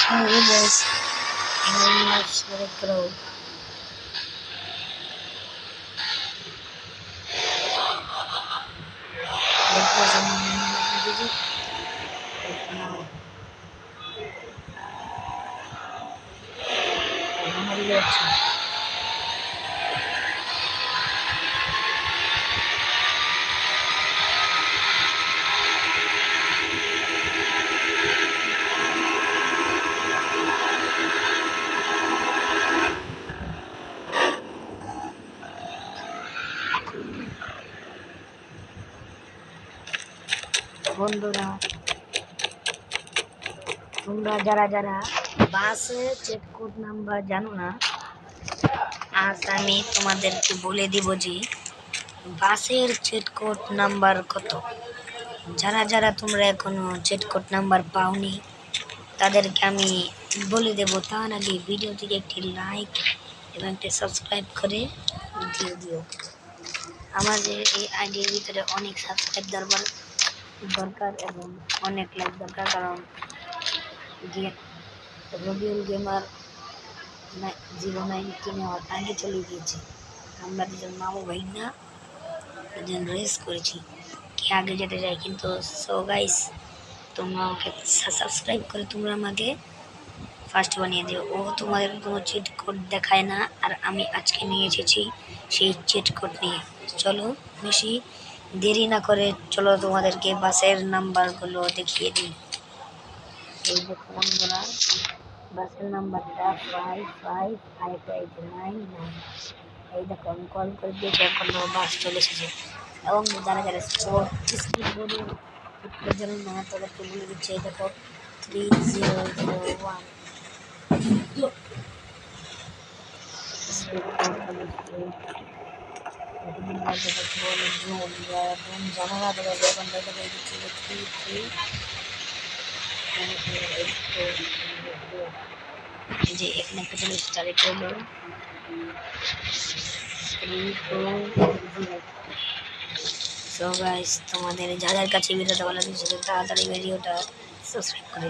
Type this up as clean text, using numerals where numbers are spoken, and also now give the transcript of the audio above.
Hey guys, I'm not very proud. That was a music. Now, I'm late. বন্ধুরা, তোমরা যারা যারা বাসে চেক কোড নাম্বার জানো না, আজ আমি তোমাদেরকে বলে দিব যে বাসের চেক কোড নাম্বার কত। যারা যারা তোমরা এখনো চেক কোড নাম্বার পাওনি তাদেরকে আমি বলে দেব। তার আগে ভিডিওটিকে একটি লাইক এবং একটি সাবস্ক্রাইব করে দিয়ে দিও। আমাদের এই আইডির ভিতরে অনেক সাবস্ক্রাইব দরকার এবং অনেক লাইক দরকার, কারণ রবিউল গেমার 09 কিনে আগে চলে গিয়েছে। আমরা দুজন মামু ভাই না দুজন রেস করেছি কে আগে যেতে চাই, কিন্তু সো গাইস তোমরা আমাকে সাবস্ক্রাইব করে তোমরা আমাকে ফার্স্ট বানিয়ে দিও। ও তোমাদের কোনো চিট কোড দেখায় না, আর আমি আজকে নিয়ে এসেছি সেই চিট কোড নিয়ে। চলো বেশি দেরি না করে চলো তোমাদেরকে বাসের নাম্বারগুলো দেখিয়ে দিই। এই দেখো বন্ধুরা, বাসের নাম্বারটা 555899। এই দেখো আমি কল করে দিয়েছি, এখন বাস চলে এসেছে। এবং যারা যারা স্পিড বোর্ডে জানেন না তাদেরকে বলে দিচ্ছে, এই দেখো 3001 স্পিড বোর্ড। জানালা থেকে যখন দেখা যায় যে এখানে একটা জিনিস চালিত হলো 320। সো গাইস তোমাদের যাদের কাছে ভিডিওটা ভালো লাগছে তাড়াতাড়ি ভিডিওটা সাবস্ক্রাইব করে